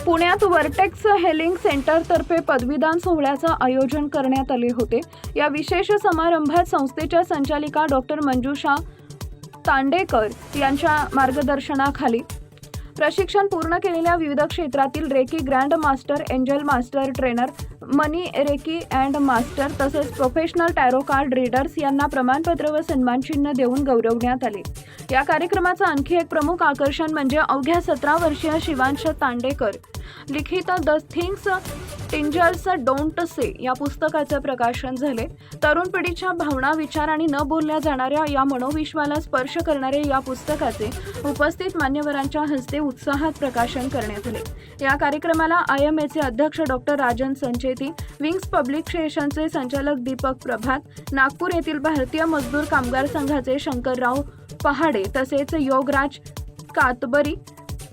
पुण्यात vertex hailing सेंटरतर्फे पदवीदान सोहळ्याचं आयोजन करण्यात आले होते। या विशेष समारंभात संस्थेच्या संचालिका डॉक्टर मंजुषा तांडेकर यांच्या मार्गदर्शनाखाली प्रशिक्षण पूर्ण केलेल्या विविध क्षेत्रातील reiki grand master, angel master trainer, money reiki and master तसेच प्रोफेशनल टॅरो कार्ड रीडर्स यांना प्रमाणपत्र व सन्मानचिन्ह देऊन गौरवण्यात आले। या कार्यक्रमाचं आणखी एक प्रमुख आकर्षण म्हणजे अवघ्या 17 वर्षीय शिवांश तांडेकर लिखित the things angels don't say या पुस्तकाचे प्रकाशन झाले। तरुण पिढीच्या भावना, विचार आणि न बोलल्या जाणाऱ्या या मनोविश्वाला स्पर्श करणारे या पुस्तकाचे उपस्थित मान्यवरांच्या हस्ते उत्साहात प्रकाशन करण्यात आले। या कार्यक्रमाला IMAचे अध्यक्ष डॉक्टर राजन संचेती, विंग्स पब्लिकेशनचे संचालक दीपक प्रभात, नागपूर येथील भारतीय मजदूर कामगार संघाचे शंकरराव पहाडे तसेच योगराज कातबरी,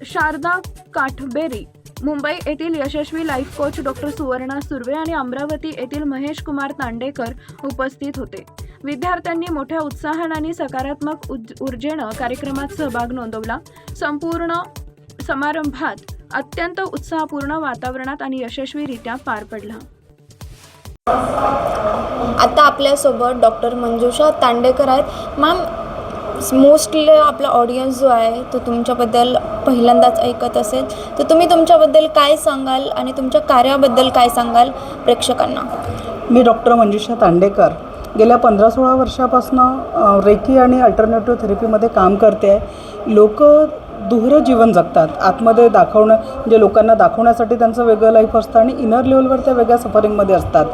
शारदा काठबेरी, मुंबई येथील यशस्वी life coach doctor Suvarna Surve आणि अमरावती येथील महेश कुमार तांडेकर उपस्थित होते। विद्यार्थ्यांनी मोठ्या उत्साहाने आणि सकारात्मक ऊर्जेने कार्यक्रमात सहभाग नोंदवला। संपूर्ण समारंभात अत्यंत उत्साहपूर्ण वातावरणात आणि यशस्वीरित्या पार पडला। आता आपल्यासोबत डॉक्टर मंजुषा तांडेकर आहेत। मॅम, मोस्टली आपला ऑडियन्स जो आहे तो तुमच्याबद्दल पहिल्यांदाच ऐकत असेल, तर तुम्ही तुमच्याबद्दल काय सांगाल आणि तुमच्या कार्याबद्दल काय सांगाल प्रेक्षकांना? मी डॉक्टर मंजुषा तांडेकर गेल्या 15-16 वर्षापासून रेकी आणि अल्टरनेटिव्ह थेरपीमध्ये काम करते आहे। लोक दुहरं जीवन जगतात, आतमध्ये दाखवणं म्हणजे लोकांना दाखवण्यासाठी त्यांचं वेगळं लाईफ असतं आणि इनर लेवलवर त्या वेगळ्या सफरिंगमध्ये असतात।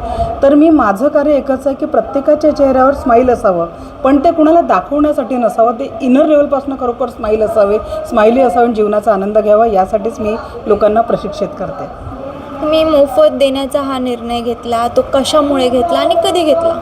तर माझं कार्य एकच आहे की प्रत्येकाच्या चेहऱ्यावर स्माईल असावं, पण ते कुणाला दाखवण्यासाठी नसावं, ते इनर लेवलपासून खरोखर स्माइली असावे, जीवनाचा आनंद घ्यावा, यासाठीच मी लोकांना प्रशिक्षित करते। तुम्ही मोफत देण्याचा हा निर्णय घेतला, तो कशामुळे घेतला आणि कधी घेतला?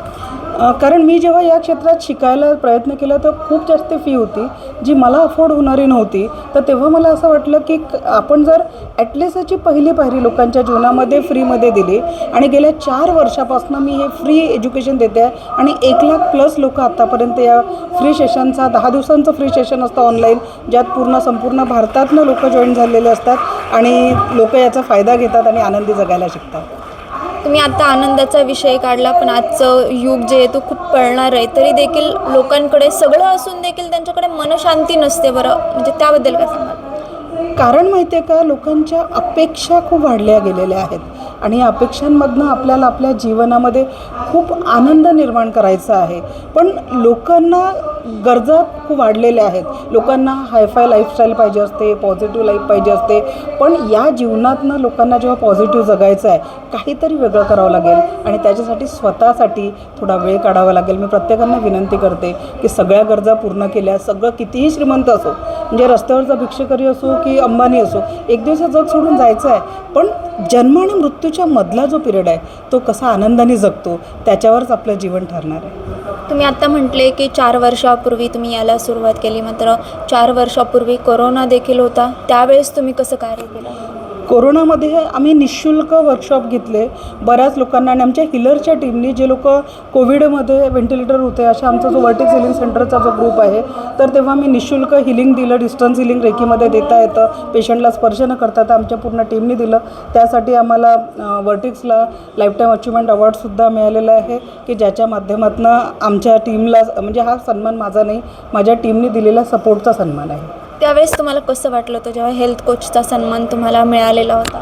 कारण मी जेव्हा या क्षेत्रात शिकायला प्रयत्न केला तर खूप जास्त फी होती जी मला अफोर्ड होणारी नव्हती। तर तेव्हा मला असं वाटलं की आपण जर ॲटलिस्ट याची पहिली पायरी लोकांच्या जीवनामध्ये फ्रीमध्ये दिली आणि गेल्या 4 वर्षापासून मी हे फ्री एज्युकेशन देते आहे आणि 1,00,000+ लोक आत्तापर्यंत या फ्री सेशनचा 10 दिवसांचं फ्री सेशन असतं ऑनलाईन, ज्यात संपूर्ण भारतातनं लोक जॉईन झालेले असतात आणि लोक याचा फायदा घेतात आणि आनंदी जगायला शिकतात। तुम्ही आता आनंदाचा विषय काढला, पण आजचं युग जे आहे तो खूप पळणार आहे, तरी देखील लोकांकडे सगळं असून देखील त्यांच्याकडे मनशांती नसते। बरं, म्हणजे त्याबद्दल काय सांगाल? कारण माहिती आहे का, लोकांच्या अपेक्षा खूप वाढल्या गेलेल्या आहेत आणि या अपेक्षांमधनं आपल्याला आपल्या जीवनामध्ये खूप आनंद निर्माण करायचा आहे, पण लोकांना गरजा खूप वाढलेल्या आहेत। लोकांना हायफाय लाईफस्टाईल पाहिजे असते, पॉझिटिव्ह लाईफ पाहिजे असते, पण या जीवनातनं लोकांना जेव्हा पॉझिटिव्ह जगायचं आहे, काहीतरी वेगळं करावं लागेल आणि त्याच्यासाठी स्वतःसाठी थोडा वेळ काढावा लागेल। मी प्रत्येकांना विनंती करते की सगळ्या गरजा पूर्ण केल्या, सगळं कितीही श्रीमंत असो, म्हणजे रस्त्यावरचा भिक्षुकरी असो की अंबानी असो, एक दिवस जग सोडून जायचं आहे, पण जन्म आणि मृत्यूच्या मधला जो पिरियड आहे तो कसा आनंदाने जगतो त्याच्यावरच आपलं जीवन ठरणार आहे। तुम्ही आता म्हटले की 4 वर्षापूर्वी तुम्ही याला सुरुवात केली, मात्र 4 वर्षापूर्वी कोरोना देखील होता, त्यावेळेस तुम्ही कसं कार्य केलं? कोरोनामध्ये आम्ही निःशुल्क वर्कशॉप घेतले बऱ्याच लोकांना आणि आमच्या हिलरच्या टीमनी जे लोक कोविडमध्ये व्हेंटिलेटर होते, अशा आमचा जो वर्टेक्स हिलिंग सेंटरचा जो ग्रुप आहे, तर तेव्हा मी निःशुल्क हिलिंग दिलं, डिस्टन्स हिलिंग रेकीमध्ये देता येतं, पेशंटला स्पर्श न करता, तर आमच्या पूर्ण टीमनी दिलं। त्यासाठी आम्हाला वर्टेक्सला लाईफटाईम अचिव्हमेंट अवॉर्डसुद्धा मिळालेला आहे की ज्याच्या माध्यमातून आमच्या टीमला, म्हणजे हा सन्मान माझा नाही, माझ्या टीमनी दिलेला सपोर्टचा सन्मान आहे। त्यावेळेस तुम्हाला कसं वाटलं होतं जेव्हा हेल्थ कोचचा सन्मान तुम्हाला मिळालेला होता?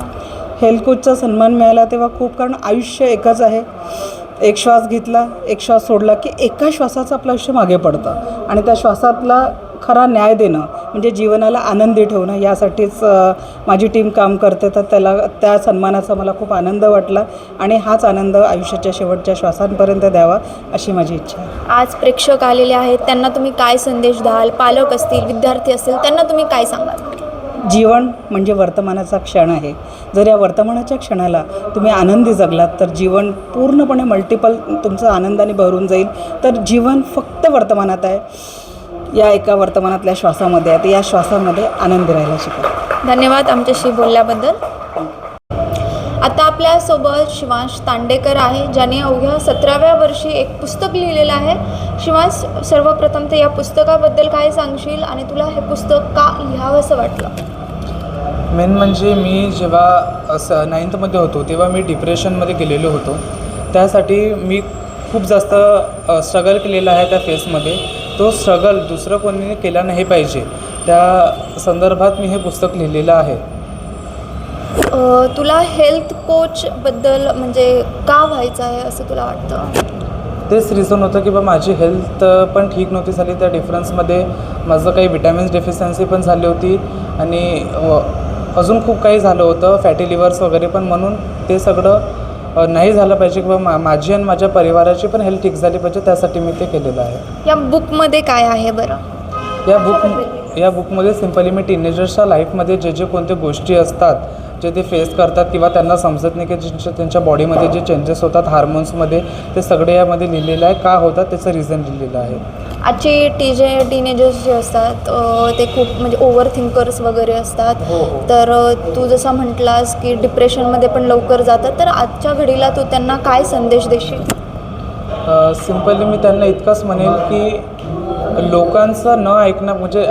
हेल्थ कोचचा सन्मान मिळाला तेव्हा खूप, कारण आयुष्य एकच आहे, एक श्वास घेतला, एक श्वास सोडला की एका श्वासाचं आपलं आयुष्य मागे पडतं आणि त्या श्वासातला खरा न्याय देणं म्हणजे जीवनाला आनंदी ठेवणं, यासाठीच माझी टीम काम करते। तर त्या सन्मानाचा मला खूप आनंद वाटला आणि हाच आनंद आयुष्याच्या शेवटच्या श्वासांपर्यंत द्यावा अशी माझी इच्छा आहे। आज प्रेक्षक आलेले आहेत, त्यांना तुम्ही काय संदेश द्याल? पालक असतील, विद्यार्थी असतील, त्यांना तुम्ही काय सांगाल? जीवन म्हणजे वर्तमानाचा क्षण आहे। जर या वर्तमानाच्या क्षणाला तुम्ही आनंदी जगलात तर जीवन पूर्णपणे मल्टिपल तुमचं आनंदाने भरून जाईल। तर जीवन फक्त वर्तमानात आहे, या एका वर्तमानातल्या श्वासामध्ये आहे, तर या श्वासामध्ये आनंदी राहायला शिका। धन्यवाद आमच्याशी बोलल्याबद्दल। आता आपल्यासोबत शिवांश तांडेकर आहे, ज्याने अवघ्या 17व्या वर्षी एक पुस्तक लिहिलेलं आहे। शिवांश, सर्वप्रथम तर या पुस्तकाबद्दल काय सांगशील आणि तुला हे पुस्तक का लिहावंसं वाटलं? मेन म्हणजे मी जेव्हा 9th होतो तेव्हा मी डिप्रेशनमध्ये गेलेलो होतो. त्यासाठी मी खूप जास्त स्ट्रगल केलेला आहे त्या फेसमध्ये. तो स्ट्रगल दुसरं कोणी केला नाही पाहिजे, त्या संदर्भात मी हे पुस्तक लिहिलेलं आहे. तुला हेल्थ कोचबद्दल म्हणजे का व्हायचं आहे असं तुला वाटतं? तेच रिझन होतं की बा माझी हेल्थ पण ठीक नव्हती झाली. त्या डिफरन्समध्ये माझं काही विटॅमिन्स डेफिशियन्सी पण झाली होती आणि अजून खूप काही झालं होतं, फॅटी लिव्हर्स वगैरे पण. म्हणून ते सगळं नाही झालं पाहिजे किंवा माझी आणि माझ्या परिवाराची पण हेल्थ ठीक झाली पाहिजे, त्यासाठी मी ते केलेलं आहे. या बुकमध्ये काय आहे बरं? या बुकमध्ये सिम्पली मी टीनेजर्सच्या लाईफमध्ये जे कोणत्या गोष्टी असतात जे ते फेस करतात किंवा त्यांना समजत नाही की त्यांच्या बॉडीमध्ये जे चेंजेस होतात हार्मोन्समध्ये, ते सगळे यामध्ये लिहिलेलं आहे. का होतात त्याचं रिझन लिहिलेलं आहे. आजची टीनेजर्स जे असतात ते खूप म्हणजे ओव्हर थिंकर्स वगैरे असतात. तर तू जसा म्हटलास की डिप्रेशनमध्ये पण लवकर जातात, तर आजच्या घडीला तू त्यांना काय संदेश देशील? सिम्पली मी त्यांना इतकंच म्हणेल की लोकांचं न ऐकणं म्हणजे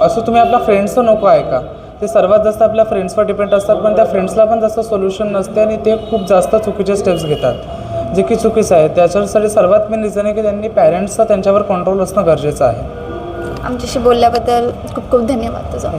असं तुम्ही आपल्या फ्रेंड्सचं नको ऐका. ते सर्वात जास्त आपल्या फ्रेंड्सवर डिपेंड असतात, पण त्या फ्रेंड्सला पण जास्त सोल्युशन नसते आणि ते खूप जास्त चुकीचे स्टेप्स घेतात, जे की चुकीचं आहे. त्याच्यासाठी सर्वात मेन रिझन आहे की त्यांनी पॅरेंट्सचा त्यांच्यावर कंट्रोल असणं गरजेचं आहे. आमच्याशी बोलल्याबद्दल खूप खूप धन्यवाद तुझा.